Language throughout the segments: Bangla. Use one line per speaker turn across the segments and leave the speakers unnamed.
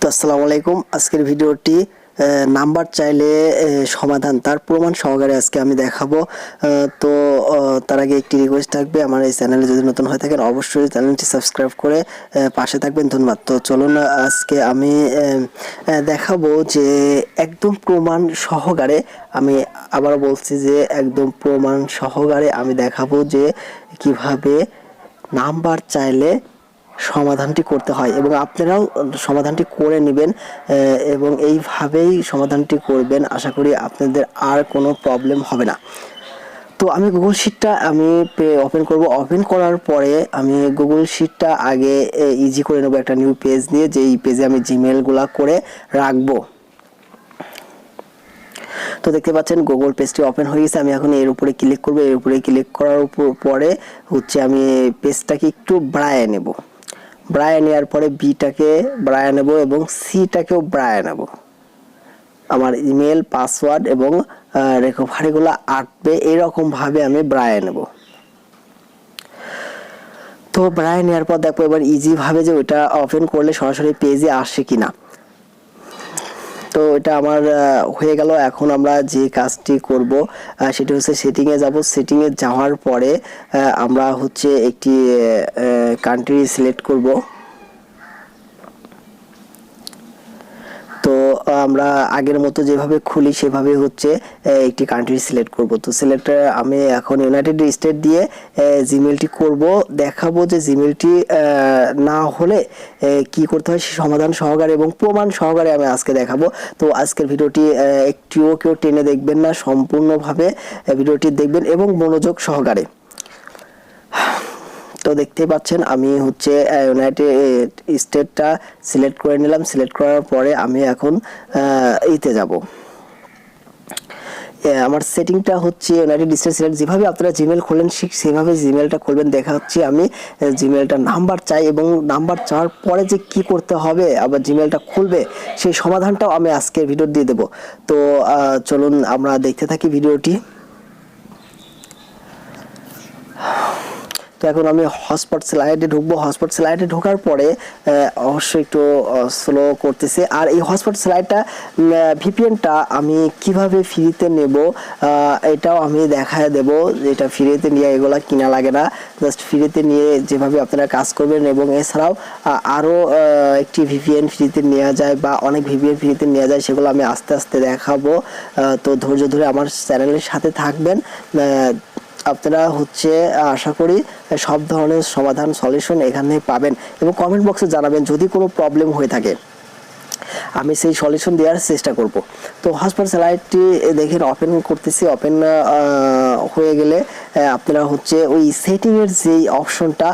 তো আসসালামু আলাইকুম। আজকের ভিডিওটি নাম্বার চাইলে সমাধান তার প্রমাণ সহকারে আজকে আমি দেখাবো। তো তার আগে একটি রিকোয়েস্ট থাকবে, আমার এই চ্যানেলে যদি নতুন হয়ে থাকেন অবশ্যই চ্যানেলটি সাবস্ক্রাইব করে পাশে থাকবেন। ধন্যবাদ। তো চলুন আজকে আমি দেখাবো যে একদম প্রমাণ সহকারে, আমি আবার বলছি যে একদম প্রমাণ সহকারে আমি দেখাবো যে কিভাবে নাম্বার চাইলে সমাধানটি করতে হয় এবং আপনারাও সমাধানটি করে নেবেন এবং এইভাবেই সমাধানটি করবেন। আশা করি আপনাদের আর কোনো প্রবলেম হবে না। তো আমি গুগল শিটটা আমি ওপেন করব। ওপেন করার পরে আমি গুগল শিটটা আগে ইজি করে নেব একটা নিউ পেজ নিয়ে, যেই পেজে আমি জিমেলগুলো করে রাখবো। তো দেখতে পাচ্ছেন গুগল পেজটি ওপেন হয়ে গেছে। আমি এখন এর উপরে ক্লিক করব। এর উপরে ক্লিক করার পরে হচ্ছে আমি পেজটাকে একটু বাড়ায় নেব। বাড়ায় নেওয়ার পরে বিটাকে বাড়ায় নেব এবং সিটাকেও বাড়ায় নেব। আমার ইমেল, পাসওয়ার্ড এবং রেকভারিগুলো আসবে এরকম ভাবে আমি বাড়ায় নেব। তো বাড়ায় নেওয়ার পর দেখো এবার ইজি ভাবে যে ওটা ওপেন করলে সরাসরি পেজে আসে কিনা। তো এটা আমার হয়ে গেল। এখন আমরা যে কাজটি করব সেটা হচ্ছে সেটিংয়ে যাব। সেটিংয়ে যাওয়ার পরে আমরা হচ্ছে একটি কান্ট্রি সিলেক্ট করব। তো আমরা আগের মতো যেভাবে খুলি সেভাবে হচ্ছে একটি কান্ট্রি সিলেক্ট করব। তো সিলেক্টে আমি এখন ইউনাইটেড স্টেট দিয়ে জিমেলটি করব। দেখাবো যে জিমেলটি না হলে কি করতে হয় সে সমাধান সহকারে এবং প্রমাণ সহকারে আমি আজকে দেখাবো। তো আজকের ভিডিওটি একটুও কেউ টেনে দেখবেন না, সম্পূর্ণভাবে ভিডিওটি দেখবেন এবং মনোযোগ সহকারে। তো দেখতেই পাচ্ছেন আমি হচ্ছে ইউনাইটেড স্টেটটা সিলেক্ট করে নিলাম। সিলেক্ট করার পরে আমি এখন এইতে যাব। আমার সেটিংটা হচ্ছে ইউনাইটেড স্টেট সিলেক্ট। যেভাবে আপনারা জিমেল খোলেন সেভাবে জিমেলটা খুলবেন। দেখা হচ্ছে আমি জিমেলটা নাম্বার চাই এবং নাম্বার চাওয়ার পরে যে কি করতে হবে আবার জিমেলটা খুলবে সেই সমাধানটাও আমি আজকের ভিডিও দিয়ে দেব। তো চলুন আমরা দেখতে থাকি ভিডিওটি। তো এখন আমি হটস্পট স্লাইডে ঢুকবো। হটস্পট স্লাইডে ঢোকার পরে অবশ্যই একটু স্লো করতেছে। আর এই হটস্পট স্লাইডটা ভিপিএনটা আমি কিভাবে ফ্রিতে নেব এটাও আমি দেখায় দেব। এটা ফ্রিতে নিয়ে এগুলা কিনা লাগে না, জাস্ট ফ্রিতে নিয়ে যেভাবে আপনারা কাজ করবেন। এবং এছাড়াও আরও একটি ভিপিএন ফ্রিতে নেওয়া যায় বা অনেক ভিপিএন ফ্রিতে নেওয়া যায়, সেগুলো আমি আস্তে আস্তে দেখাবো। তো ধৈর্য ধরে আমার চ্যানেলের সাথে থাকবেন। আপনারা হচ্ছে আশা করি সব ধরনের সমাধান সলিউশন এখানে পাবেন এবং কমেন্ট বক্সে জানাবেন যদি কোনো প্রবলেম হয়ে থাকে, আমি সেই সলিউশন দেওয়ার চেষ্টা করব। তো হটস্পট স্লাইডটি দেখেন ওপেন করতেছি। ওপেন হয়ে গেলে আপনারা হচ্ছে ওই সেটিংয়ের যেই অপশনটা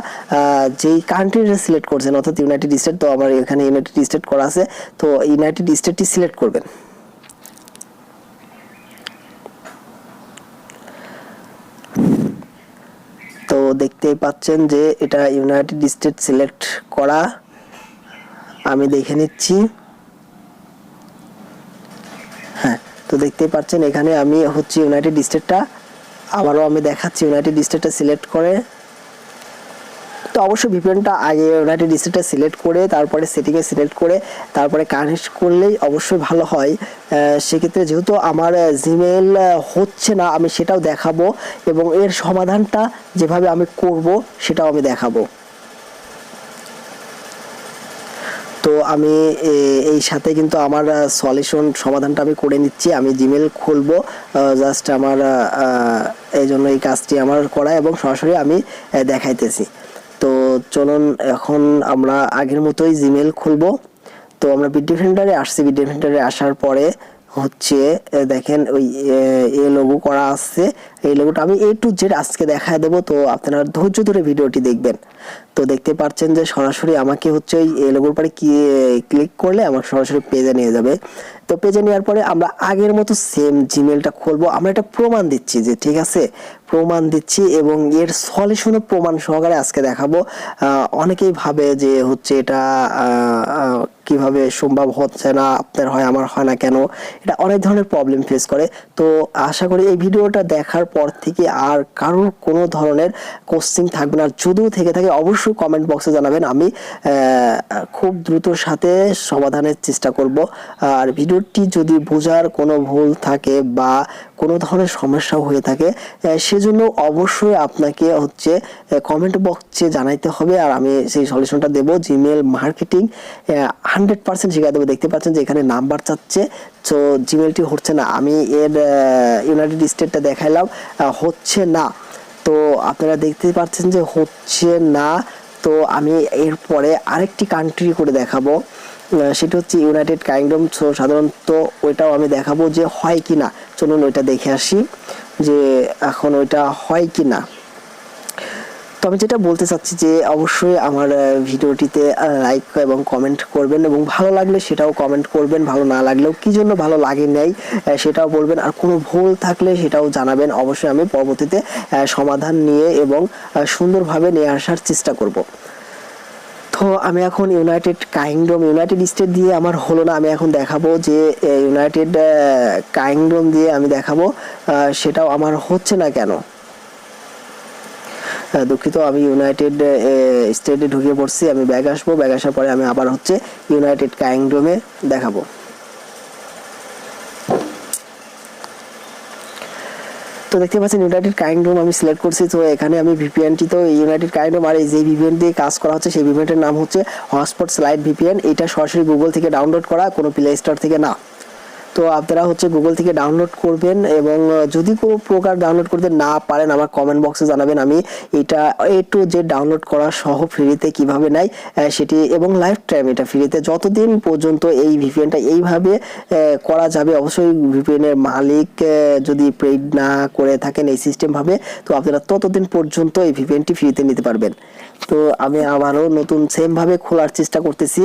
যেই কান্ট্রিটা সিলেক্ট করছেন অর্থাৎ ইউনাইটেড স্টেট, তো আমার এখানে ইউনাইটেড স্টেট করা আছে, তো ইউনাইটেড স্টেটটি সিলেক্ট করবেন। তো দেখতেই পাচ্ছেন যে এটা ইউনাইটেড স্টেট সিলেক্ট করা, আমি দেখে নিচ্ছি। হ্যাঁ, তো দেখতেই পাচ্ছেন এখানে আমি হচ্ছে ইউনাইটেড স্টেটটা আবারও আমি দেখাচ্ছি। ইউনাইটেড স্টেটটা সিলেক্ট করে, তো অবশ্যই ভিপিএনটা আগে ইউনাইটেড স্টেটটা সিলেক্ট করে তারপরে সেটিংয়ে সিলেক্ট করে তারপরে কানেক্ট করলেই অবশ্যই ভালো হয়। সেক্ষেত্রে যেহেতু আমার জিমেল হচ্ছে না আমি সেটাও দেখাবো এবং এর সমাধানটা যেভাবে আমি করব সেটাও আমি দেখাবো। তো আমি এই সাথে কিন্তু আমার সলিউশন সমাধানটা আমি করে নিচ্ছি। আমি জিমেল খুলবো, জাস্ট আমার এই জন্য এই কাজটি আমার করা এবং সরাসরি আমি দেখাইতেছি। তো চলুন এখন আমরা আগের মতোই জিমেল খুলবো। তো আমরা বিটডিফেন্ডারে আসছি। বিটডিফেন্ডারে আসার পরে হচ্ছে দেখেন ওই এ লোগো করা আছে। এই লোগোটা আমি A to Z আজকে দেখায় দেবো, তো আপনারা ধৈর্য ধরে ভিডিওটি দেখবেন। তো দেখতে পাচ্ছেন যে সরাসরি আমাকে হচ্ছে এই লোগোর পরে ক্লিক করলে আমাকে সরাসরি পেজে নিয়ে যাবে। তো পেজে নেওয়ার পরে আমরা আগের মতো সেম জিমেলটা খুলবো। আমরা এটা প্রমাণ দিচ্ছি যে ঠিক আছে, প্রমাণ দিচ্ছি এবং এর সলিউশনও প্রমাণ সহকারে আজকে দেখাবো। অনেকেই ভাবে যে হচ্ছে এটা কিভাবে সম্ভব হচ্ছে না, আপনার হয় আমার হয় না কেন, এটা অনেক ধরনের প্রবলেম ফেস করে। তো আশা করি এই ভিডিওটা দেখার পর থেকে আর কারোর কোনো ধরনের কোশ্চেন থাকবে না। যদিও থেকে থাকে অবশ্যই কমেন্ট বক্সে জানাবেন, আমি খুব দ্রুতর সাথে সমাধানের চেষ্টা করব। আর ভিডিওটি যদি বোঝার কোনো ভুল থাকে বা কোনো ধরনের সমস্যা হয়ে থাকে সেজন্য অবশ্যই আপনাকে হচ্ছে কমেন্ট বক্সে জানাইতে হবে, আর আমি সেই সলিউশনটা দেবো। জিমেল মার্কেটিং 100% শিখিয়ে দেবো। দেখতে পাচ্ছেন যে এখানে নাম্বার চাচ্ছে, তো জিমেলটি হচ্ছে না। আমি এর ইউনাইটেড স্টেটটা দেখাইলাম, হচ্ছে না। তো আপনারা দেখতে পাচ্ছেন যে হচ্ছে না। তো আমি এরপরে আরেকটি কান্ট্রি করে দেখাবো, সেটা হচ্ছে ইউনাইটেড কিংডম। সো সাধারণত ওইটাও আমি দেখাবো যে হয় কি না। চলুন ওইটা দেখে আসি যে এখন ওইটা হয় কি না। তো আমি যেটা বলতে চাচ্ছি যে অবশ্যই আমার ভিডিওটিতে লাইক এবং কমেন্ট করবেন, এবং ভালো লাগলে সেটাও কমেন্ট করবেন, ভালো না লাগলেও কি জন্য ভালো লাগে নাই সেটাও বলবেন, আর কোনো ভুল থাকলে সেটাও জানাবেন। অবশ্যই আমি পরবর্তীতে সমাধান নিয়ে এবং সুন্দরভাবে নিয়ে আসার চেষ্টা করব। তো আমি এখন ইউনাইটেড স্টেট দিয়ে আমার হলো না, আমি এখন দেখাবো যে ইউনাইটেড কিংডম দিয়ে আমি দেখাবো, সেটাও আমার হচ্ছে না কেন। দুঃখিত, আমি ইউনাইটেড স্টেটে ঢুকে পড়ছি। আমি ব্যাগ আসবো, ব্যাগ আসার পরে আমি আবার হচ্ছে ইউনাইটেড কিংডমে দেখাবো। তো দেখতে পাচ্ছেন ইউনাইটেড কিংডম আমি সিলেক্ট করছি। তো এখানে আমি ভিপিএনটি, তো ইউনাইটেড কিংডম, আর এই যে ভিপিএন দিয়ে কাজ করা হচ্ছে সেই ভিপিএনটির নাম হচ্ছে হটস্পট স্লাইড ভিপিএন। এটা সরাসরি গুগল থেকে ডাউনলোড করা, কোনো প্লে স্টোর থেকে না। তো আপনারা হচ্ছে গুগল থেকে ডাউনলোড করবেন, এবং যদি কোনো প্রকার ডাউনলোড করতে না পারেন আমার কমেন্ট বক্সে জানাবেন। আমি এটা A to Z ডাউনলোড করা সহ ফ্রিতে কিভাবে নেয় সেটি, এবং লাইফ টাইম এটা ফ্রিতে যতদিন পর্যন্ত এই ভিপিএনটা এইভাবে করা যাবে। অবশ্যই ভিপিএনের মালিক যদি পেইড না করে থাকেন এই সিস্টেম ভাবে, তো আপনারা ততদিন পর্যন্ত এই ভিপিএনটি ফ্রিতে নিতে পারবেন। তো আমি আবারও নতুন সেম ভাবে খোলার চেষ্টা করতেছি।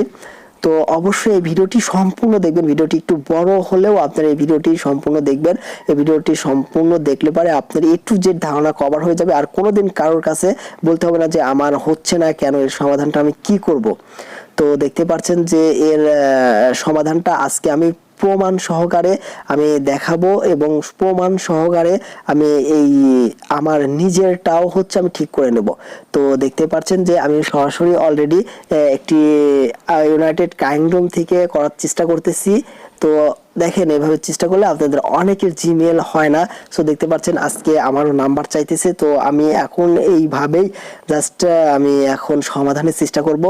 তো অবশ্যই এই ভিডিওটি সম্পূর্ণ দেখবেন, ভিডিওটি একটু বড় হলেও আপনারা এই ভিডিওটি সম্পূর্ণ দেখবেন। এই ভিডিওটি সম্পূর্ণ দেখলে পরে আপনার A to Z ধারণা কভার হয়ে যাবে, আর কোনোদিন কারোর কাছে বলতে হবে না যে আমার হচ্ছে না কেন, এর সমাধানটা আমি কি করব। তো দেখতে পাচ্ছেন যে এর সমাধানটা আজকে আমি প্রমাণ সহকারে আমি দেখাবো, এবং প্রমাণ সহকারে আমি এই আমার নিজেরটাও হচ্ছে আমি ঠিক করে নেব। তো দেখতে পাচ্ছেন যে আমি সরাসরি অলরেডি একটি ইউনাইটেড কিংডম থেকে করার চেষ্টা করতেছি। তো দেখেন এভাবে চেষ্টা করলে আপনাদের অনেকের জিমেল হয় না। সো দেখতে পাচ্ছেন আজকে আমারও নাম্বার চাইতেছে, তো আমি এখন এইভাবেই জাস্ট আমি এখন সমাধানের চেষ্টা করব।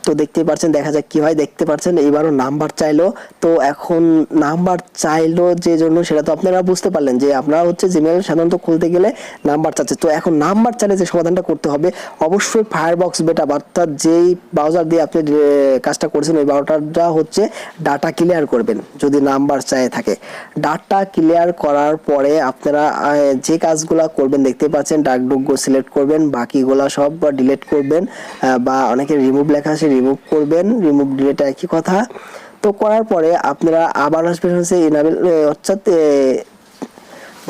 তো দেখতেই পাচ্ছেন, দেখা যাক কি হয়। দেখতে পাচ্ছেন এবারও নাম্বার চাইলো। তো এখন নাম্বার চাইলো যে জন্য সেটা তো আপনারা বুঝতে পারলেন যে আপনারা হচ্ছে জিমেল সাধারণত খুলতে গেলে নাম্বার চাচ্ছে। তো এখন নাম্বার চাইলে যে সমাধানটা করতে হবে, অবশ্যই ফায়ারবক্স বেটা, অর্থাৎ যেই ব্রাউজার দিয়ে আপনি কাজটা করছেন ওই ব্রাউজারটা হচ্ছে ডাটা ক্লিয়ার করবেন যদি নাম্বার চাই থাকে। ডাটা ক্লিয়ার করার পরে আপনারা যে কাজগুলো করবেন দেখতে পাচ্ছেন, ডাকডুকগো সিলেক্ট করবেন, বাকিগুলো সব ডিলিট করবেন, বা অনেকে রিমুভ লেখা আছে রিমুভ করবেন, রিমুভ ডিলিট একই কথা। তো করার পরে আপনারা আবার আসবেন হচ্ছে ইনাবেল, অর্থাৎ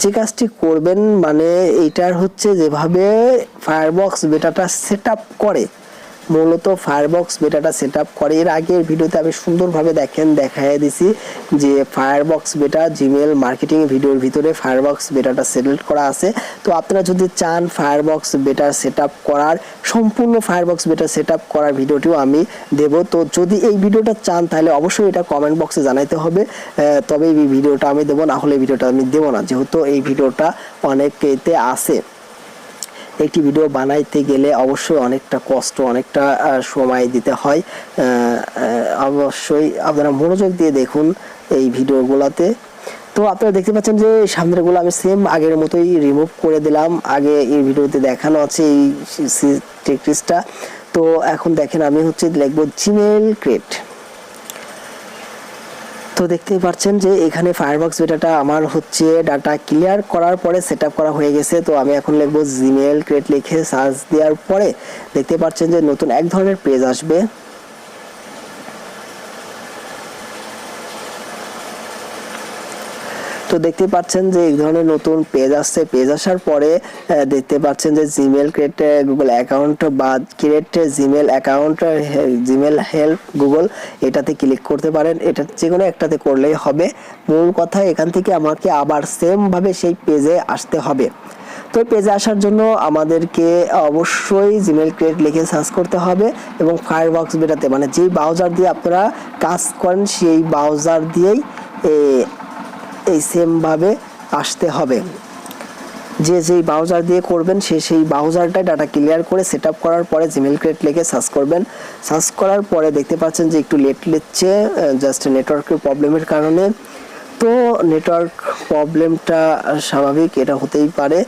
যে কাজটি করবেন মানে এইটার হচ্ছে যেভাবে ফায়ারবক্স বেটাটা সেট আপ করে, মূলত ফায়ারবক্স বেটাটা সেট আপ করে। এর আগের ভিডিওতে আমি সুন্দরভাবে দেখাই দিছি যে ফায়ারবক্স বেটা জিমেল মার্কেটিং ভিডিওর ভিতরে ফায়ারবক্স বেটাটা সিলেক্ট করা আছে। তো আপনারা যদি চান ফায়ারবক্স বেটা সেট আপ করার, সম্পূর্ণ ফায়ারবক্স বেটা সেট আপ করার ভিডিওটিও আমি দেব। তো যদি এই ভিডিওটা চান তাহলে অবশ্যই এটা কমেন্ট বক্সে জানাইতে হবে, তবে এই ভিডিওটা আমি দেবো, না হলে এই ভিডিওটা আমি দেবো না, যেহেতু এই ভিডিওটা অনেকেতে আছে। একটি ভিডিও বানাইতে গেলে অবশ্যই অনেকটা কষ্ট, অনেকটা সময় দিতে হয়। অবশ্যই আপনারা মনোযোগ দিয়ে দেখুন এই ভিডিওগুলোতে। তো আপনারা দেখতে পাচ্ছেন যে সামনেরগুলো আমি সেম আগের মতোই রিমুভ করে দিলাম, আগে এই ভিডিওতে দেখানো আছে এই টেক্সটটা। তো এখন দেখেন আমি হচ্ছে লিখব জিমেল ক্রিয়েট। তো দেখতেই পাচ্ছেন যে এখানে ফায়ারবক্স বেটাটা আমার হচ্ছে ডাটা ক্লিয়ার করার পরে সেটআপ করা হয়ে গেছে। তো আমি এখন লিখব জিমেল ক্রিয়েট, লিখে সার্চ দেওয়ার পরে দেখতে পাচ্ছেন যে নতুন এক ধরনের পেজ আসবে। তো তো দেখতে পাচ্ছেন যে এই ধরনের নতুন পেজ আসছে। পেজ আসার পরে দেখতে পাচ্ছেন যে জিমেল ক্রিয়েট গুগল অ্যাকাউন্ট বা create Gmail account, Gmail help Google, এটাতে ক্লিক করতে পারেন। এটা যে কোনো একটাতে করলেই হবে। মূল কথা এখান থেকে আমাকে আবার সেম ভাবে সেই পেজে আসতে হবে। তো পেজে আসার জন্য আমাদেরকে অবশ্যই জিমেল ক্রিয়েট লিখে সার্চ করতে হবে এবং ফায়ারফক্স বেটাতে, মানে যেই ব্রাউজার দিয়ে আপনারা কাজ করেন সেই ব্রাউজার দিয়েই এই সেম ভাবে আসতে হবে। যেই ব্রাউজার দিয়ে করবেন সেই ব্রাউজারটাই ডাটা ক্লিয়ার করে সেট আপ করার পরে জিমেল ক্রিয়েট লিখে সার্চ করবেন। সার্চ করার পরে দেখতে পাচ্ছেন যে একটু লেট নিচ্ছে, জাস্ট নেটওয়ার্কের প্রবলেমের কারণে। তো নেটওয়ার্ক প্রবলেমটা স্বাভাবিক, এটা হতেই পারে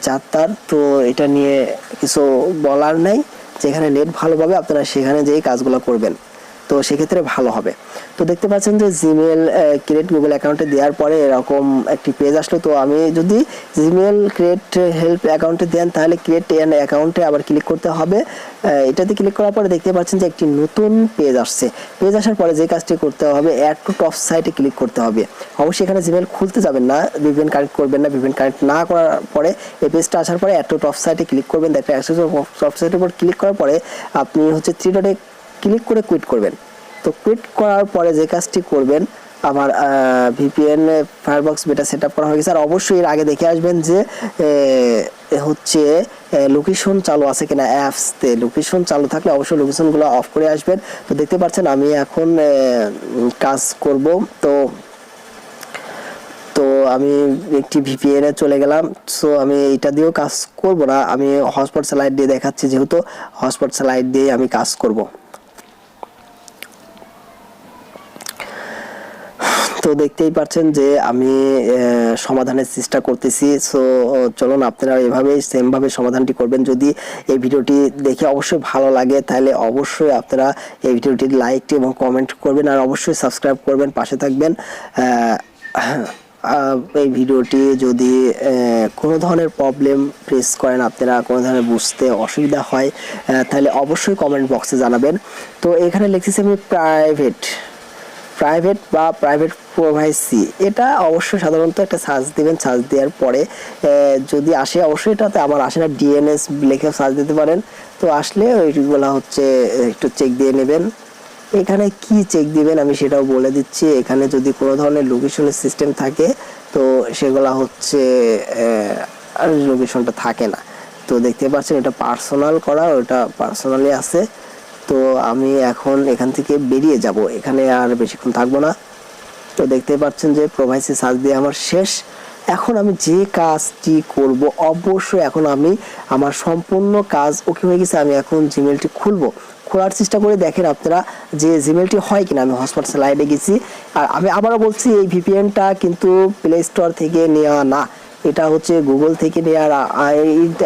যার তার, তো এটা নিয়ে কিছু বলার নাই। যেখানে নেট ভালো পাবে আপনারা সেখানে যেই কাজগুলো করবেন, তো সেক্ষেত্রে ভালো হবে। তো দেখতে পাচ্ছেন যে জিমেল ক্রিয়েট গুগল অ্যাকাউন্টে দেওয়ার পরে এরকম একটি পেজ আসলো। তো আমি যদি জিমেল ক্রিয়েট হেল্প অ্যাকাউন্টে দেন তাহলে ক্রিয়েট অ্যান অ্যাকাউন্টে আবার ক্লিক করতে হবে। এটাতে ক্লিক করার পরে দেখতে পাচ্ছেন যে একটি নতুন পেজ আসছে। পেজ আসার পরে যে কাজটি করতে হবে, অ্যাড টু টপ সাইটে ক্লিক করতে হবে। অবশ্যই এখানে জিমেল খুলতে যাবেন না, ভিপিএন কানেক্ট করবেন না। ভিপিএন কানেক্ট না করার পরে এই পেজটা আসার পরে অ্যাড টু টপ সাইটে ক্লিক করবেন। দেখতে টপ সাইটের উপর ক্লিক করার পরে আপনি হচ্ছে 3 ডটে ক্লিক করে কুইট করবেন। তো কুইট করার পরে যে কাজটি করবেন, আমার ভিপিএন ফায়ারফক্স বেটা সেট আপ করা হয়ে গেছে। আর অবশ্যই এর আগে দেখে আসবেন যে হচ্ছে লোকেশন চালু আছে কিনা। অ্যাপসতে লোকেশন চালু থাকলে অবশ্যই লোকেশনগুলো অফ করে আসবেন। তো দেখতে পাচ্ছেন আমি এখন কাজ করব। তো আমি একটি ভিপিএন এ চলে গেলাম। সো আমি এটা দিয়েও কাজ করব না, আমি হটস্পট স্লাইড দিয়ে দেখাচ্ছি, যেহেতু হটস্পট স্লাইড দিয়ে আমি কাজ করব। তো দেখতেই পাচ্ছেন যে আমি সমাধানের চেষ্টা করতেছি। সো চলুন আপনারা এভাবেই সেম ভাবে সমাধানটি করবেন। যদি এই ভিডিওটি দেখে অবশ্যই ভালো লাগে তাহলে অবশ্যই আপনারা এই ভিডিওটির লাইকটি এবং কমেন্ট করবেন, আর অবশ্যই সাবস্ক্রাইব করবেন, পাশে থাকবেন। এই ভিডিওটি যদি কোনো ধরনের প্রবলেম ফেস করেন, আপনারা কোনো ধরনের বুঝতে অসুবিধা হয়, তাহলে অবশ্যই কমেন্ট বক্সে জানাবেন। তো এখানে লিখতেছি আমি প্রাইভেট বা প্রাইভেট প্রাইভেসি, এটা অবশ্যই সাধারণত একটা সার্চ দিবেন। সার্চ দেওয়ার পরে যদি আসে, অবশ্যই এটাতে আমার আসে না, ডিএনএস লিখে সার্চ দিতে পারেন। তো আসলে ওইগুলো হচ্ছে একটু চেক দিয়ে নেবেন। এখানে কি চেক দিবেন আমি সেটাও বলে দিচ্ছি। এখানে যদি কোনো ধরনের লোকেশনের সিস্টেম থাকে তো সেগুলো হচ্ছে লোকেশনটা থাকে না। তো দেখতে পাচ্ছেন এটা পার্সোনাল করা, ওটা পার্সোনালি আছে। তো আমি এখন এখান থেকে বেরিয়ে যাব, এখানে আর বেশিক্ষণ থাকবো না। তো দেখতে পাচ্ছেন যে প্রাইভেসি সার্চ দিয়ে আমার শেষ। এখন আমি যে কাজটি করব, অবশ্যই এখন আমি আমার সম্পূর্ণ কাজ ওকে হয়ে গেছে। আমি এখন জিমেলটি খুলবো। খোলার চেষ্টা করে দেখেন আপনারা যে জিমেলটি হয় কিনা। আমি হটস্পট স্লাইডে গেছি, আর আমি আবারও বলছি এই ভিপিএনটা কিন্তু প্লে স্টোর থেকে নেওয়া না, এটা হচ্ছে গুগল থেকে নেওয়া।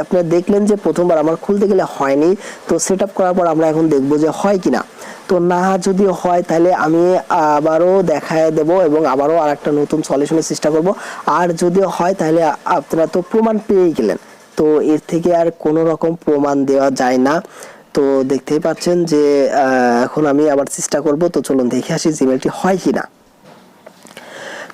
আপনারা দেখলেন যে প্রথমবার আমার খুলতে গেলে হয়নি। তো সেট আপ করার পর আমরা এখন দেখবো যে হয় কিনা। তো না যদি হয় তাহলে আমি আবারও দেখায় দেব এবং আবারও আরেকটা নতুন সলিউশনের চেষ্টা করব। আর যদি হয় তাহলে আপনারা তো প্রমাণ পেয়ে গেলেন। তো এর থেকে আর কোনো রকম প্রমাণ দেওয়া যায় না। তো দেখতেই পাচ্ছেন যে এখন আমি আবার চেষ্টা করব। তো চলুন দেখে আসি জিমেলটি হয় কিনা।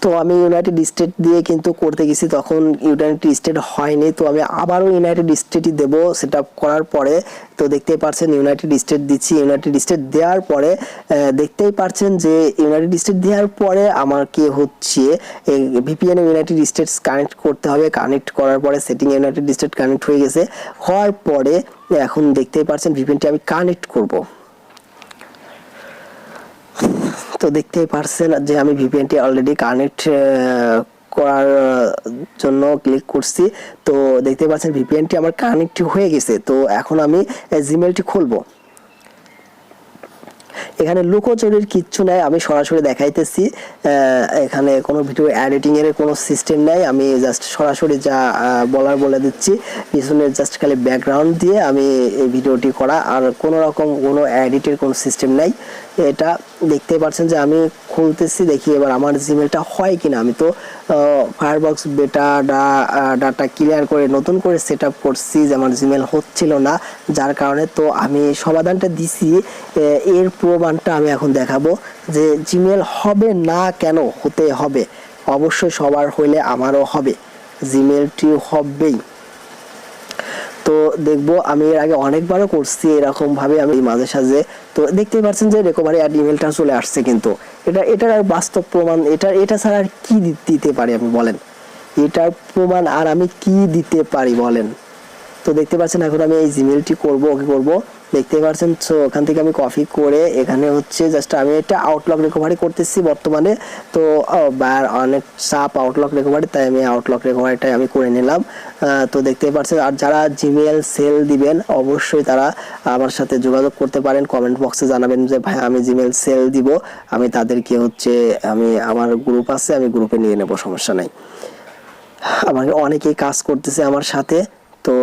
তো আমি ইউনাইটেড স্টেট দিয়ে কিন্তু করতে গেছি, তখন ইউনাইটেড স্টেট হয়নি। তো আমি আবারও ইউনাইটেড স্টেটই দেব সেট আপ করার পরে। তো দেখতেই পাচ্ছেন ইউনাইটেড স্টেট দিচ্ছি। ইউনাইটেড স্টেট দেওয়ার পরে দেখতেই পাচ্ছেন যে ইউনাইটেড স্টেট দেওয়ার পরে আমাকে হচ্ছে ভিপিএন ইউনাইটেড স্টেটস কানেক্ট করতে হবে। কানেক্ট করার পরে সেটিং ইউনাইটেড স্টেট কানেক্ট হয়ে গেছে। হওয়ার পরে এখন দেখতেই পাচ্ছেন ভিপিএনটি আমি কানেক্ট করব। তো দেখতেই পারছেন যে আমি ভিপিএনটি অলরেডি কানেক্ট করার জন্য ক্লিক করছি। তো দেখতে পাচ্ছেন ভিপিএনটি আমার কানেক্ট হয়ে গেছে। তো এখন আমি জিমেলটি খুলবো। এখানে লুকোচুরির কিচ্ছু নাই, আমি সরাসরি দেখাইতেছি। এখানে কোনো ভিডিও এডিটিং এর কোনো সিস্টেম নাই, আমি জাস্ট সরাসরি যা বলার বলে দিচ্ছি। পিছনে জাস্ট খালি ব্যাকগ্রাউন্ড দিয়ে আমি এই ভিডিওটি করা, আর কোনো রকম কোনো এডিটের কোনো সিস্টেম নাই। এটা দেখতে পাচ্ছেন যে আমি খুলতেছি, দেখি এবার আমার জিমেলটা হয় কিনা। আমি তো ফায়ারফক্স বেটা ডাটা ক্লিয়ার করে নতুন করে সেট আপ করছি, যে আমার জিমেল হচ্ছিল না, যার কারণে তো আমি সমাধানটা দিছি। এর প্রমাণটা আমি এখন দেখাবো যে জিমেল হবে না কেন হতে হবে। অবশ্যই সবার হইলে আমারও হবে, জিমেলটি হবেই। তো দেখবো আমি এর আগে অনেকবারও করছি এরকম ভাবে আমি মাঝে সাঝে। তো দেখতেই পাচ্ছেন যে রিকভারি অ্যাড ইমেলটা চলে আসছে, কিন্তু এটার আর বাস্তব প্রমাণ এটা ছাড়া আর কি দিতে পারি আমি বলেন? এটার প্রমাণ আর আমি কি দিতে পারি বলেন? তো দেখতে পাচ্ছেন এখন আমি এই জিমেলটি করব, ওকে করব, দেখতে পাচ্ছেন। সো ওখান থেকে আমি কপি করে এখানে হচ্ছে জাস্ট আমি এটা আউটলক রিকভারি করতেছি বর্তমানে। তো অনেক চাপ আউটলক রিকভারি, তাই আমি আউটলক রিকভারিটাই আমি করে নিলাম। তো দেখতে পাচ্ছেন, আর যারা জিমেল সেল দিবেন অবশ্যই তারা আমার সাথে যোগাযোগ করতে পারেন, কমেন্ট বক্সে জানাবেন যে ভাই আমি জিমেল সেল দিব, আমি তাদেরকে হচ্ছে আমার গ্রুপ আছে, আমি গ্রুপে নিয়ে নেব, সমস্যা নাই। আমাকে অনেকেই কাজ করতেছে আমার সাথে, তো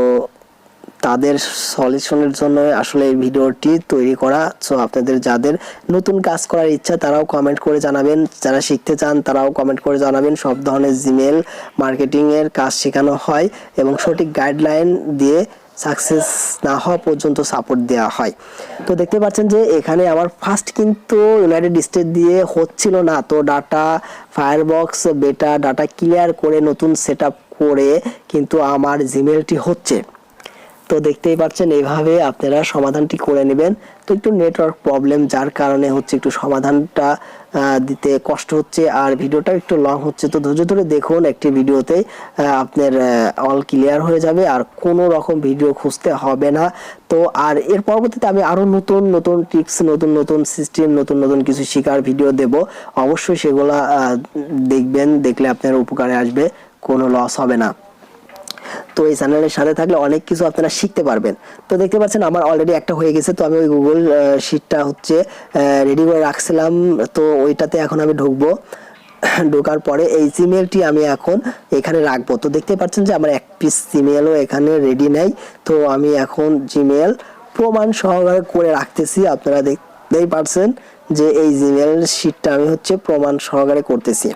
তাদের সলিউশনের জন্য আসলে এই ভিডিওটি তৈরি করা। সো আপনাদের যাদের নতুন কাজ করার ইচ্ছা তারাও কমেন্ট করে জানাবেন, যারা শিখতে চান তারাও কমেন্ট করে জানাবেন। সব ধরনের জিমেল মার্কেটিং এর কাজ শেখানো হয় এবং সঠিক গাইডলাইন দিয়ে সাকসেস না হওয়া পর্যন্ত সাপোর্ট দেওয়া হয়। তো দেখতে পাচ্ছেন যে এখানে আমার ফার্স্ট কিন্তু ইউনাইটেড স্টেট দিয়ে হচ্ছিল না, তো ডাটা ফায়ারবক্স বেটা ডাটা ক্লিয়ার করে নতুন সেট আপ করে কিন্তু আমার জিমেলটি হচ্ছে। তো দেখতেই পাচ্ছেন এইভাবে আপনারা সমাধানটি করে নেবেন। তো একটু নেটওয়ার্ক প্রবলেম, যার কারণে হচ্ছে একটু সমাধানটা দিতে কষ্ট হচ্ছে, আর ভিডিওটা একটু লং হচ্ছে। তো ধৈর্য ধরে দেখুন, একটি ভিডিওতে আপনার অল ক্লিয়ার হয়ে যাবে, আর কোনো রকম ভিডিও খুঁজতে হবে না। তো আর এর পরবর্তীতে আমি আরো নতুন নতুন টিপস, নতুন নতুন সিস্টেম, নতুন নতুন কিছু শেখার ভিডিও দেব, অবশ্যই সেগুলা দেখবেন, দেখলে আপনার উপকারে আসবে, কোনো লস হবে না। তো এই চ্যানেলের সাথে থাকলে অনেক কিছু আপনারা শিখতে পারবেন। তো দেখতে পাচ্ছেন আমার অলরেডি একটা হয়ে গেছে, তো আমি ওই গুগল শিটটা হচ্ছে রেডি করে রাখছিলাম, তো ওইটাতে এখন আমি ঢুকবো। ঢোকার পরে এই জিমেলটি আমি এখন এখানে রাখবো। তো দেখতে পাচ্ছেন যে আমার এক পিস জিমেলও এখানে রেডি নেই, তো আমি এখন জিমেল প্রমাণ সহকারে করে রাখতেছি। আপনারা দেখতেই পাচ্ছেন যে এই জিমেল শিটটা আমি হচ্ছে প্রমাণ সহকারে করতেছি।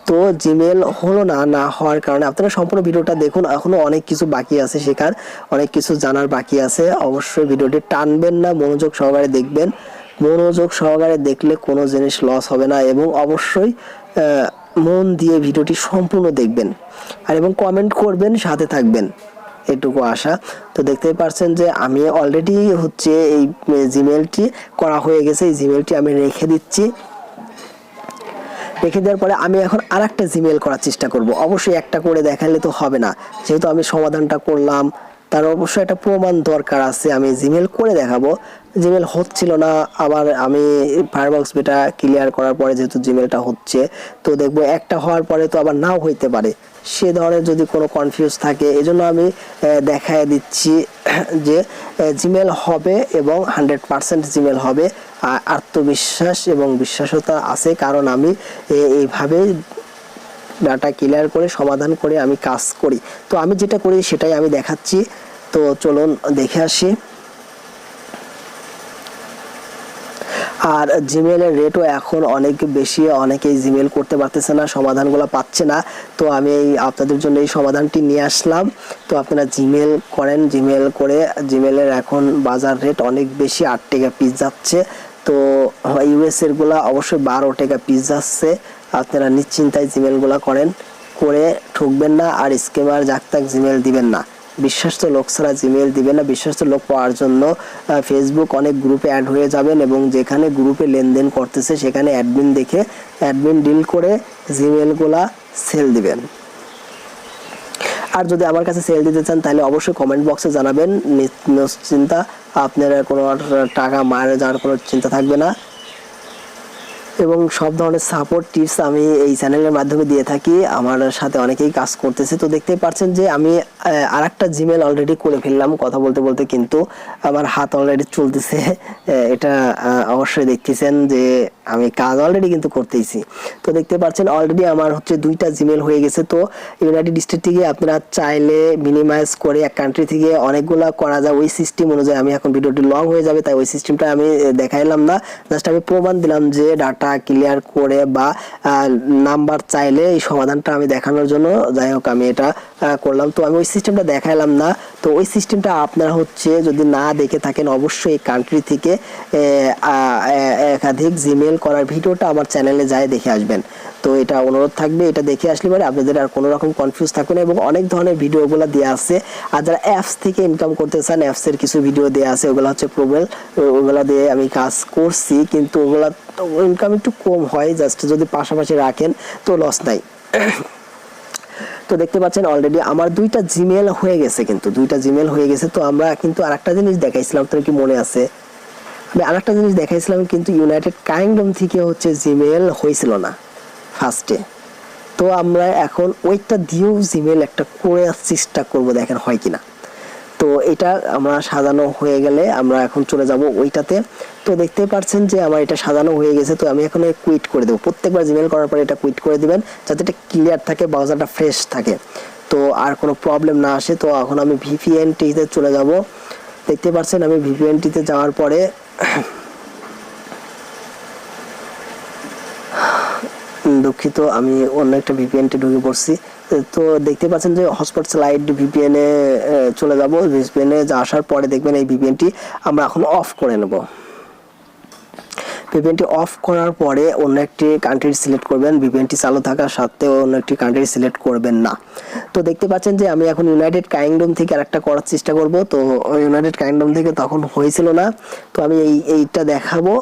তো জিমেল হলো না হওয়ার কারণে আপনারা সম্পূর্ণ ভিডিওটা দেখুন, এখনো অনেক কিছু বাকি আছে শেখার, অনেক কিছু জানার বাকি আছে। অবশ্যই ভিডিওটি টানবেন না, মনোযোগ সহকারে দেখবেন। মনোযোগ সহকারে দেখলে কোনো জিনিস লস হবে না, এবং অবশ্যই মন দিয়ে ভিডিওটি সম্পূর্ণ দেখবেন, আর এবং কমেন্ট করবেন, সাথে থাকবেন, এটুকু আশা। তো দেখতেই পাচ্ছেন যে আমি অলরেডি হচ্ছে এই জিমেলটি করা হয়ে গেছে, এই জিমেলটি আমি রেখে দিচ্ছি। রেখে দেওয়ার পরে আমি এখন আরেকটা জিমেল করার চেষ্টা করব। অবশ্যই একটা করে দেখালে তো হবে না, যেহেতু আমি সমাধানটা করলাম তার অবশ্যই একটা প্রমাণ দরকার আছে। আমি জিমেল করে দেখাবো, জিমেল হচ্ছিল না, আবার আমি ফায়ারবক্স বেটা ক্লিয়ার করার পরে যেহেতু জিমেলটা হচ্ছে, তো দেখবো একটা হওয়ার পরে তো আবার নাও হইতে পারে, সে ধরনের যদি কোনো কনফিউজ থাকে, এজন্য আমি দেখায় দিচ্ছি যে জিমেল হবে এবং 100% জিমেল হবে। আত্মবিশ্বাস এবং বিশ্বাসতা আছে, কারণ আমি এইভাবে ডাটা ক্লিয়ার করে সমাধান করে আমি কাজ করি। তো আমি যেটা করি সেটাই আমি দেখাচ্ছি, তো চলুন দেখে আসি। আর জিমেলের রেটও এখন অনেক বেশি, অনেকেই জিমেল করতে পারতেছে না, সমাধানগুলো পাচ্ছে না। তো আমি আপনাদের জন্য এই সমাধানটি নিয়ে আসলাম। তো আপনারা জিমেল করেন, জিমেল করে জিমেলের এখন বাজার রেট অনেক বেশি, 8 টাকা পিস যাচ্ছে। তো ইউএস এর গুলা অবশ্যই 12 টাকা পিস যাচ্ছে। আপনারা নিশ্চিন্তায় জিমেলগুলো করেন, করে ঠকবেন না, আর স্ক্যামার জাকতাক জিমেল দিবেন না। বিশ্বস্ত লোক ছাড়া জিমেল দিবেন না। বিশ্বস্ত লোক পাওয়ার জন্য ফেসবুক অনেক গ্রুপে অ্যাড হয়ে যাবেন, এবং যেখানে গ্রুপে লেনদেন করতেছে সেখানে অ্যাডমিন দেখে অ্যাডমিন ডিল করে জিমেলগুলা সেল দিবেন। আর যদি আমার কাছে সেল দিতে চান তাহলে অবশ্যই কমেন্ট বক্সে জানাবেন, নিশ্চিন্তা আপনারা কোনো টাকা মারা যাওয়ার কোনো চিন্তা থাকবে না। এবং সব ধরনের সাপোর্ট টিপস আমি এই চ্যানেলের মাধ্যমে দিয়ে থাকি, আমার সাথে অনেকেই কাজ করতেছে। তো দেখতেই পাচ্ছেন যে আমি আরেকটা জিমেল অলরেডি করে ফেললাম কথা বলতে বলতে, কিন্তু আমার হাত অলরেডি চলতেছে, এটা অবশ্যই দেখতেছেন যে আমি কাজ অলরেডি কিন্তু করতেইছি। তো দেখতে পাচ্ছেন অলরেডি আমার হচ্ছে 2টা জিমেল হয়ে গেছে। তো ইউনাইটেড স্টেট থেকে আপনারা চাইলে মিনিমাইজ করে এক কান্ট্রি থেকে অনেকগুলা করা যায় ওই সিস্টেম অনুযায়ী। আমি এখন ভিডিওটি লং হয়ে যাবে, তাই ওই সিস্টেমটা আমি দেখাইলাম না, জাস্ট আমি প্রমাণ দিলাম যে ডাটা ক্লিয়ার করে বা নাম্বার চাইলে এই সমাধানটা আমি দেখানোর জন্য যাই হোক আমি এটা করলাম। তো আমি ওই সিস্টেমটা দেখাইলাম না। তো ওই সিস্টেমটা আপনারা হচ্ছে যদি না দেখে থাকেন অবশ্যই এই কান্ট্রি থেকে একাধিক জিমেল করার ভিডিওটা আমার চ্যানেলে যায় দেখে আসবেন। তো এটা অনুরোধ থাকবে, এটা দেখে আসলে পরে আপনাদের আর কোনো রকম কনফিউজ থাকবে না এবং অনেক ধরনের ভিডিওগুলো দেওয়া আছে। আর যারা অ্যাপস থেকে ইনকাম করতে চান অ্যাপসের কিছু ভিডিও দেওয়া আছে, ওগুলো হচ্ছে প্রোবেল, ওগুলো দিয়ে আমি কাজ করছি কিন্তু ওগুলো ইনকাম একটু কম হয়, জাস্ট যদি পাশাপাশি রাখেন তো লস নাই। তো দেখতে পাচ্ছেন অলরেডি আমার 2টা জিমেল হয়ে গেছে, কিন্তু 2টা জিমেল হয়ে গেছে। তো আমরা কিন্তু আরেকটা জিনিস দেখাইছিলাম, তোর কি মনে আছে? আমি আরেকটা জিনিস দেখাইছিলাম কিন্তু ইউনাইটেড কিংডম থেকে হচ্ছে জিমেল হয়েছিল না ফার্স্টে। তো আমরা এখন ওইটা দিয়েও জিমেল একটা করে চেষ্টা করব, দেখেন হয় কিনা। তো এটা আমরা সাজানো হয়ে গেলে আমরা এখন চলে যাব ওইটাতে। তো দেখতে পাচ্ছেন যে আমার এটা সাজানো হয়ে গেছে। তো আমি এখন কুইট করে দেবো, প্রত্যেকবার জিমেল করার পরে এটা কুইট করে দিবেন যাতে এটা ক্লিয়ার থাকে, ব্রাউজারটা ফ্রেশ থাকে, তো আর কোনো প্রবলেম না আসে। তো এখন আমি ভিপিএনটিতে চলে যাব। দেখতে পাচ্ছেন আমি ভিপিএনটিতে যাওয়ার পরে দুঃখিত আমি অন্য একটা ভিপিএনটি ঢুকে পড়ছি। তো দেখতে পাচ্ছেন যে হটস্পট স্লাইড ভিপিএনে চলে যাব। ভিপিএনে আসার পরে দেখবেন এই ভিপিএনটি আমরা এখন অফ করে নেব। ভিপিএনটি অফ করার পরে অন্য একটি কান্ট্রি সিলেক্ট করবেন, ভিপিএনটি চালু থাকার সত্ত্বেও অন্য একটি কান্ট্রি সিলেক্ট করবেন না। তো দেখতে পাচ্ছেন যে আমি এখন ইউনাইটেড কিংডম থেকে আরেকটা করার চেষ্টা করব। তো ইউনাইটেড কিংডম থেকে তখন হয়েছিল না, তো আমি এইটা দেখাবো।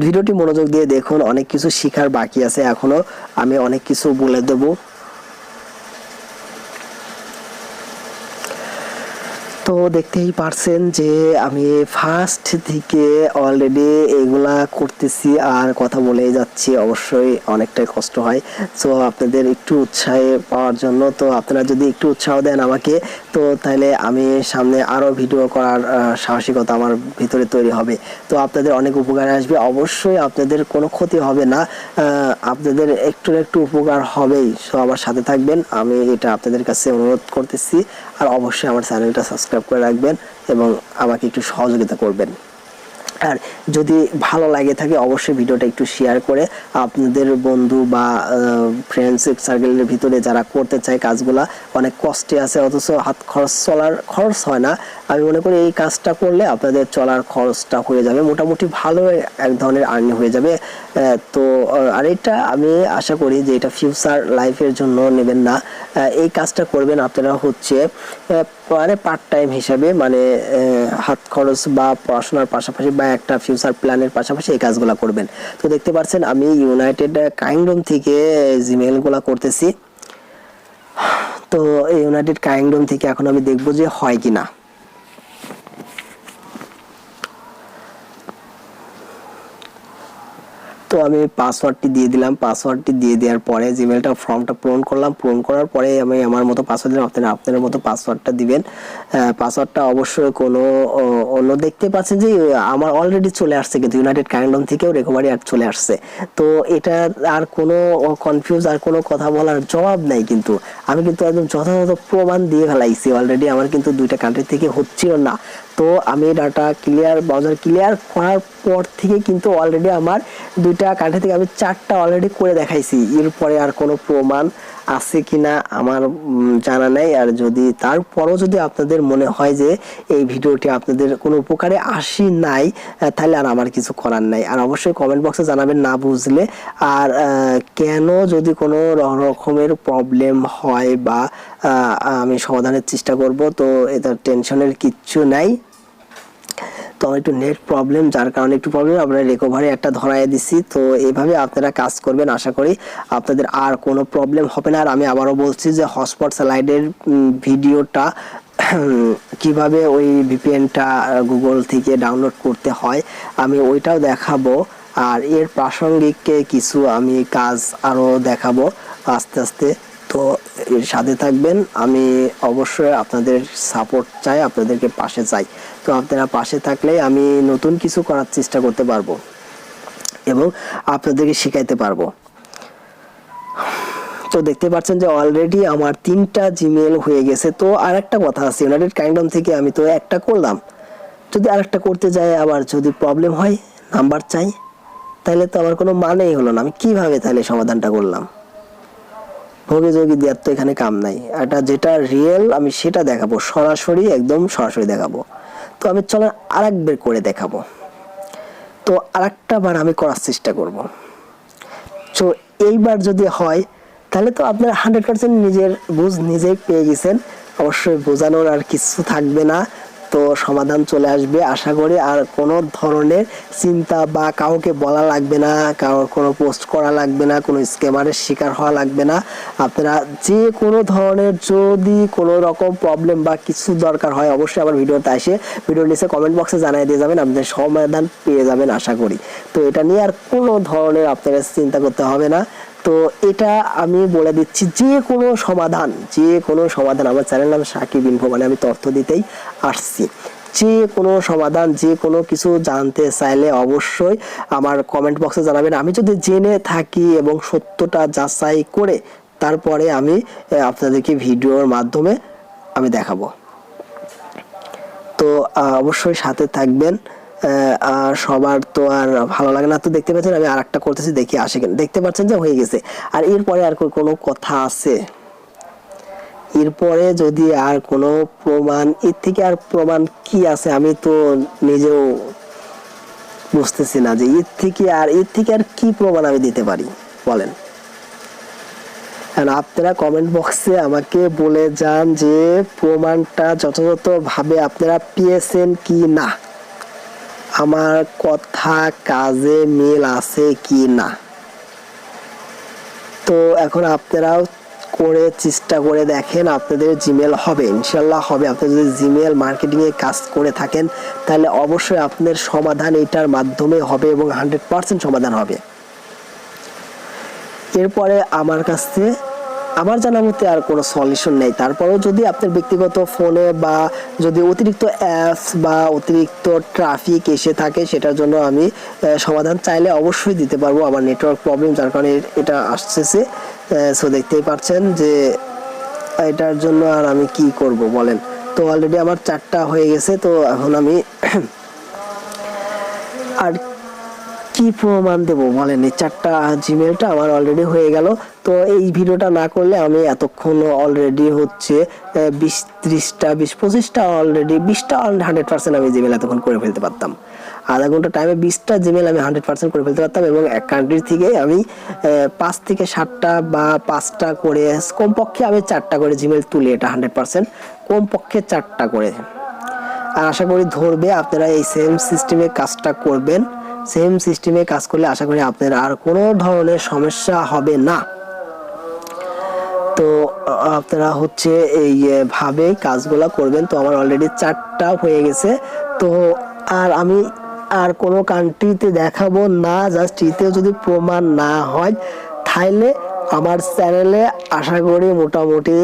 ভিডিওটি মনোযোগ দিয়ে দেখুন, অনেক কিছু শেখার বাকি আছে এখনো, আমি অনেক কিছু বলে দেব। তো দেখতেই পারছেন যে আমি ফার্স্ট থেকে অলরেডি এগুলা করতেছি আর কথা বলেই যাচ্ছি, অবশ্যই অনেকটাই কষ্ট হয়। তো আপনাদের একটু উৎসাহ পাওয়ার জন্য, তো আপনারা যদি একটু উৎসাহ দেন আমাকে, তো তাহলে আমি সামনে আরো ভিডিও করার সাহসিকতা আমার ভিতরে তৈরি হবে। তো আপনাদের অনেক উপকার আসবে, অবশ্যই আপনাদের কোনো ক্ষতি হবে না, আপনাদের একটু একটু উপকার হবেই। সো আমার সাথে থাকবেন, আমি এটা আপনাদের কাছে অনুরোধ করতেছি। আর অবশ্যই আমার চ্যানেলটা সাবস্ক্রাইব করে রাখবেন এবং আমাকে একটু সহযোগিতা করবেন। আর যদি ভালো লাগে থাকে অবশ্যই ভিডিওটা একটু শেয়ার করে আপনাদের বন্ধু বা ফ্রেন্ডস সার্কেলের ভিতরে যারা করতে চায় কাজগুলা, অনেক কষ্টে আছে অথচ হাত চলার খরচ হয় না, আমি মনে করি এই কাজটা করলে আপনাদের চলার খরচটা হয়ে যাবে, মোটামুটি ভালো এক ধরনের আর্নিং হয়ে যাবে। তো আর এটা আমি আশা করি যে এটা ফিউচার লাইফের জন্য নেবেন না, এই কাজটা করবেন আপনারা হচ্ছে মানে পার্ট টাইম হিসাবে, মানে হাত খরচ বা পড়াশোনার পাশাপাশি বা একটা ফিউচার প্ল্যানের পাশাপাশি এই কাজগুলো করবেন। তো দেখতে পাচ্ছেন আমি ইউনাইটেড কিংডম থেকে জিমেলগুলো করতেছি। তো ইউনাইটেড কিংডম থেকে এখন আমি দেখবো যে হয় কিনা। তো আমি পাসওয়ার্ডটি দিয়ে দিলাম, পাসওয়ার্ডটি দিয়ে দেওয়ার পরে জিমেলটা ফর্মটা পূরণ করলাম, পূরণ করার পরে আমি আমার মতো পাসওয়ার্ড দিলাম, আপনারা আপনাদের মতো পাসওয়ার্ডটা দিবেন। পাসওয়ার্ডটা অবশ্যই কোনো অন্য দেখতে পাচ্ছেন যে আমার অলরেডি চলে আসছে, কিন্তু ইউনাইটেড কিংডম থেকেও রিকভারি অ্যাড চলে আসছে। তো এটা আর কোনো কনফিউজ আর কোনো কথা বলার জবাব নাই, কিন্তু আমি কিন্তু একদম যথাযথ প্রমাণ দিয়ে ফেলাইছি অলরেডি। আমার কিন্তু 2টা কান্ট্রি থেকে হচ্ছিল না, তো আমি ডাটা ক্লিয়ার ব্রাউজার ক্লিয়ার করার পর থেকে কিন্তু অলরেডি আমার 2টা কান্ট্রি থেকে আমি 4টা অলরেডি করে দেখাইছি। এরপরে আর কোনো প্রমাণ আছে কিনা আমার জানা নাই। আর যদি তারপরও যদি আপনাদের মনে হয় যে এই ভিডিওটি আপনাদের কোনো উপকারে আসি নাই, তাহলে আর আমার কিছু করার নাই। আর অবশ্যই কমেন্ট বক্সে জানাবেন না বুঝলে, আর কেন যদি কোনো রকমের প্রবলেম হয় বা আমি সমাধানের চেষ্টা করব। তো এটা টেনশনের কিচ্ছু নাই। তো আমার একটু নেট প্রবলেম, যার কারণে একটু প্রবলেম, আমরা রিকভারি একটা ধরায় দিছি। তো এইভাবে আপনারা কাজ করবেন, আশা করি আপনাদের আর কোনো প্রবলেম হবে না। আর আমি আবারও বলছি যে হটস্পট স্লাইডের ভিডিওটা কিভাবে ওই ভিপিএনটা গুগল থেকে ডাউনলোড করতে হয় আমি ওইটাও দেখাবো। আর এর প্রাসঙ্গিক কিছু আমি কাজ আরও দেখাবো আস্তে আস্তে। তো এর সাথে থাকবেন, আমি অবশ্যই আপনাদের সাপোর্ট চাই, আপনাদেরকে পাশে চাই। তো আপনারা পাশে থাকলে আমি নতুন কিছু করার চেষ্টা করতে পারবো এবং আপনাদেরকে শেখাইতে পারবো। তো দেখতে পাচ্ছেন যে অলরেডি আমার 3টা জিমেল হয়ে গেছে। তো আরেকটা কথা আছে, ইউনাইটেড কিংডম থেকে আমি তো একটা করলাম, যদি আরেকটা করতে যাই আবার যদি প্রবলেম হয় নাম্বার চাই, তাহলে তো আমার কোনো মানেই হলো না। আমি কিভাবে তাহলে সমাধানটা করলাম? ভোগে যোগী দেওয়ার তো এখানে কাম নাই। এটা যেটা রিয়েল আমি সেটা দেখাবো, সরাসরি, একদম সরাসরি দেখাবো। তো আমি চলেন আরেকবার করে দেখাবো। তো আরেকটা বার আমি করার চেষ্টা করব। তো এইবার যদি হয় তাহলে তো আপনারা 100% নিজের বুঝ নিজেই পেয়ে গেছেন। অবশ্যই বোঝানোর আর কিছু থাকবে না, তো সমাধান চলে আসবে আশা করি। আর কোনো ধরনের চিন্তা বা কাউকে বলা লাগবে না, কারোর কোনো পোস্ট করা লাগবে না, কোনো স্ক্যামারের শিকার হওয়া লাগবে না। আপনারা যে কোনো ধরনের যদি কোনো রকম প্রবলেম বা কিছু দরকার হয় অবশ্যই আমার ভিডিওতে এসে ভিডিওর নিচে কমেন্ট বক্সে জানিয়ে দিয়ে যাবেন, আপনাদের সমাধান পেয়ে যাবেন আশা করি। তো এটা নিয়ে আর কোনো ধরনের আপনাদের চিন্তা করতে হবে না। তো এটা আমি বলে দিচ্ছি, যে কোনো সমাধান, আমার চ্যানেল নাম সাকিব ইনফো, মানে আমি তথ্য দিতেই আসছি। যে কোনো সমাধান, যে কোনো কিছু জানতে চাইলে অবশ্যই আমার কমেন্ট বক্সে জানাবেন। আমি যদি জেনে থাকি এবং সত্যটা যাচাই করে তারপরে আমি আপনাদেরকে ভিডিওর মাধ্যমে আমি দেখাবো। তো অবশ্যই সাথে থাকবেন। আর সবার তো আর ভালো লাগে না। তো দেখতে পাচ্ছেন আমি আরেকটা করতেছি, দেখি আসে কিনা। দেখতে পাচ্ছেন যে হয়ে গেছে। আর এরপরে আর কোনো কথা আছে? এরপরে যদি আর কোনো প্রমাণ, এর থেকে আর প্রমাণ কি আছে আমি তো নিজেও বুঝতেছি না যে এর থেকে আর কি প্রমাণ আমি দিতে পারি, বলেন। আপনারা কমেন্ট বক্সে আমাকে বলে যান যে প্রমাণটা যথাযথভাবে আপনারা পেয়েছেন কি না, আমার কথা কাজে মিল আছে কি না। তো এখন আপনারাও করে চেষ্টা করে দেখেন, আপনাদের জিমেল হবে, ইনশাল্লাহ হবে। আপনি যদি জিমেল মার্কেটিং এ কাজ করে থাকেন তাহলে অবশ্যই আপনার সমাধান এটার মাধ্যমে হবে এবং 100% সমাধান হবে। এরপরে আমার কাছে আমার জানা মতে আর কোনো সলিউশন নেই। তারপরেও যদি আপনার ব্যক্তিগত ফোনে বা যদি অতিরিক্ত অ্যাপস বা অতিরিক্ত ট্রাফিক এসে থাকে সেটার জন্য আমি সমাধান চাইলে অবশ্যই দিতে পারবো। আমার নেটওয়ার্ক প্রবলেম, যার কারণে এটা আসতেছে। সো দেখতেই পাচ্ছেন যে এটার জন্য আর আমি কি করব বলেন। তো অলরেডি আমার 4টা হয়ে গেছে। তো এখন আমি আর কি প্রমাণ দেব বলেন। এই 4টা জিমেলটা আমার অলরেডি হয়ে গেল। তো এই ভিডিওটা না করলে আমি এতক্ষণ অলরেডি হচ্ছে 20-30টা 20-25টা অলরেডি 20টা 100% আমি জিমেল এতক্ষণ করে ফেলতে পারতাম। আধা ঘন্টা টাইমে 20টা জিমেল আমি 100% করে ফেলতে পারতাম এবং এক কান্ট্রি থেকে আমি 5 থেকে 7টা বা 5টা করে, কমপক্ষে আমি 4টা করে জিমেল তুলি, এটা 100%, কমপক্ষে 4টা করে। আর আশা করি ধরবে। আপনারা এই সেম সিস্টেমে কাজটা করবেন। সেম সিস্টেমে কাজ করলে আশা করি আপনার আর কোনো ধরনের সমস্যা হবে না। তো আপনারা হচ্ছে এই ভাবে কাজগুলো করবেন। তো আমার অলরেডি 4টা হয়ে গেছে। তো আর আমি আর কোনো কান্ট্রিতে দেখাবো না। জাস্ট এতেও যদি প্রমাণ না হয় তাহলে আমার চ্যানেলে আশা করি মোটামুটি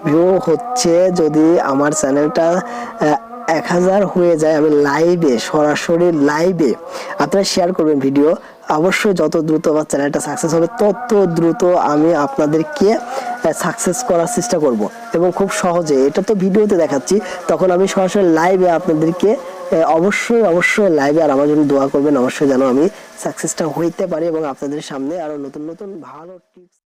ভিউ হচ্ছে, যদি আমার চ্যানেলটা 1000 হয়ে যায়, আমি লাইভে, সরাসরি লাইভে আপনারা শেয়ার করবেন ভিডিও। অবশ্যই যত দ্রুত আমার চ্যানেলটা সাকসেস হবে তত দ্রুত আমি আপনাদেরকে সাকসেস করার চেষ্টা করব এবং খুব সহজে। এটা তো ভিডিওতে দেখাচ্ছি, তখন আমি সরাসরি লাইভে আপনাদেরকে অবশ্যই লাইভে। আর আমার জন্য দোয়া করবেন অবশ্যই, যেন আমি সাকসেসটা হইতে পারি এবং আপনাদের সামনে আরো নতুন নতুন ভালো টিপস